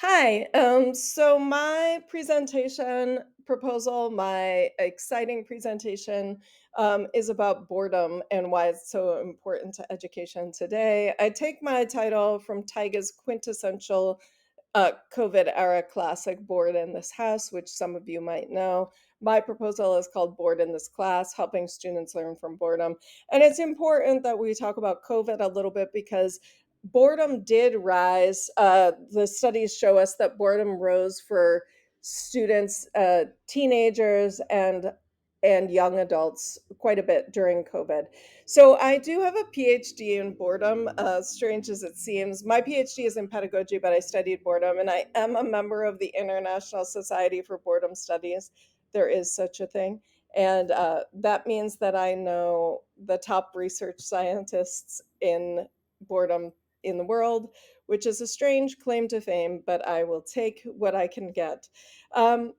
Hi. So my presentation proposal, my exciting presentation, is about boredom and why it's so important to education today. I take my title from Tyga's quintessential COVID era classic, Bored in This House, which some of you might know. My proposal is called Bored in This Class, helping students learn from boredom. And it's important that we talk about COVID a little bit because boredom did rise. The studies show us that boredom rose for students, teenagers, and young adults quite a bit during COVID. So I do have a PhD in boredom, strange as it seems. My PhD is in pedagogy, but I studied boredom, and I am a member of the International Society for Boredom Studies. There is such a thing. And that means that I know the top research scientists in boredom in the world, which is a strange claim to fame, but I will take what I can get. Um,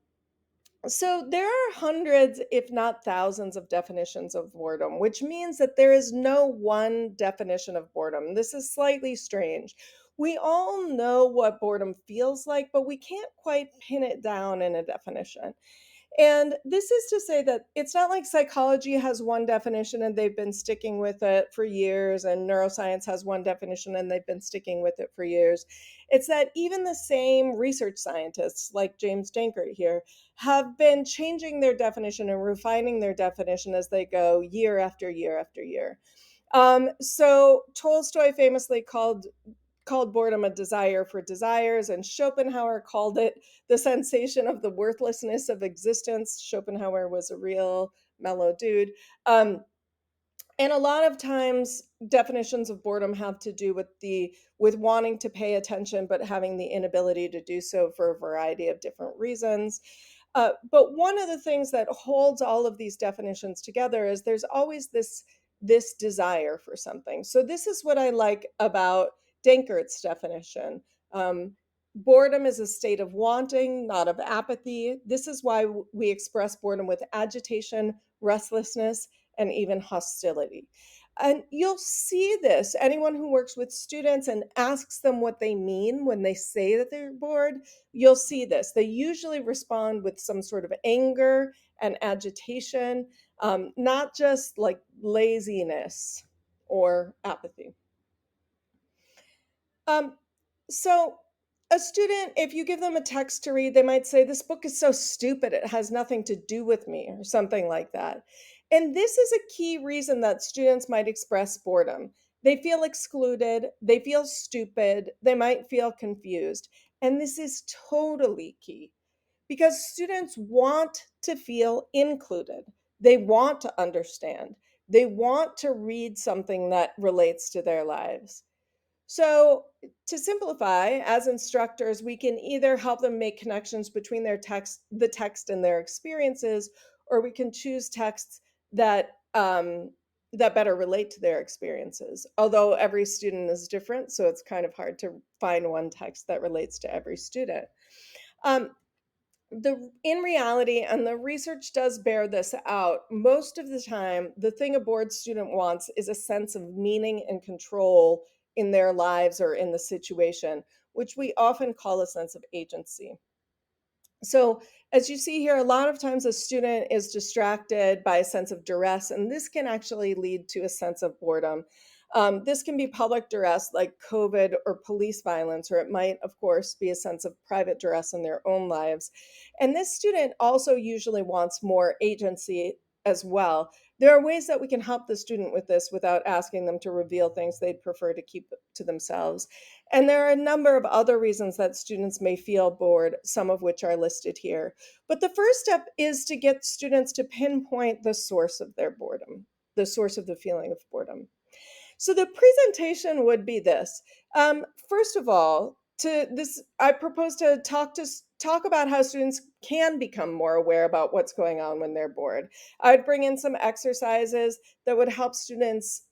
so there are hundreds, if not thousands, of definitions of boredom, which means that there is no one definition of boredom. This is slightly strange. We all know what boredom feels like, but we can't quite pin it down in a definition. And this is to say that it's not like psychology has one definition and they've been sticking with it for years, and neuroscience has one definition and they've been sticking with it for years. It's that even the same research scientists, like James Dankert here, have been changing their definition and refining their definition as they go year after year after year. So Tolstoy famously called boredom a desire for desires, and Schopenhauer called it the sensation of the worthlessness of existence. Schopenhauer was a real mellow dude. Um, and a lot of times definitions of boredom have to do with wanting to pay attention but having the inability to do so for a variety of different reasons. But one of the things that holds all of these definitions together is there's always this desire for something. So this is what I like about Dankert's definition. Boredom is a state of wanting, not of apathy. This is why we express boredom with agitation, restlessness, and even hostility. And you'll see this. Anyone who works with students and asks them what they mean when they say that they're bored, you'll see this. They usually respond with some sort of anger and agitation, not just like laziness or apathy. Um, so a student, if you give them a text to read, they might say, "This book is so stupid, it has nothing to do with me," or something like that. And this is a key reason that students might express boredom. They feel excluded, they feel stupid, they might feel confused. And this is totally key because students want to feel included. They want to understand. They want to read something that relates to their lives. So, to simplify, as instructors, we can either help them make connections between the text and their experiences, or we can choose texts that better relate to their experiences. Although every student is different, so it's kind of hard to find one text that relates to every student. Um, in reality, and the research does bear this out, most of the time the thing a bored student wants is a sense of meaning and control in their lives or in the situation, which we often call a sense of agency. So, as you see here, a lot of times a student is distracted by a sense of duress, and this can actually lead to a sense of boredom. This can be public duress like COVID or police violence, or it might, of course, be a sense of private duress in their own lives. And this student also usually wants more agency as well. There are ways that we can help the student with this without asking them to reveal things they'd prefer to keep to themselves. And there are a number of other reasons that students may feel bored, some of which are listed here. But the first step is to get students to pinpoint the source of their boredom, the source of the feeling of boredom. So the presentation would be this. First of all, I propose to talk about how students can become more aware about what's going on when they're bored. I'd bring in some exercises that would help students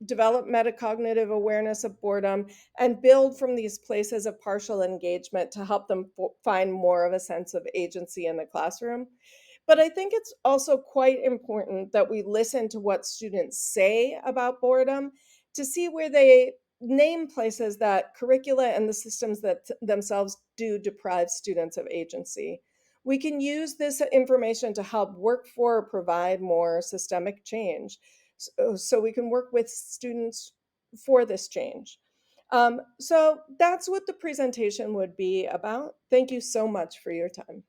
develop metacognitive awareness of boredom and build from these places of partial engagement to help them find more of a sense of agency in the classroom. But I think it's also quite important that we listen to what students say about boredom to see where they name places that curricula and the systems that themselves do deprive students of agency. We can use this information to help work for or provide more systemic change. So we can work with students for this change. So that's what the presentation would be about. Thank you so much for your time.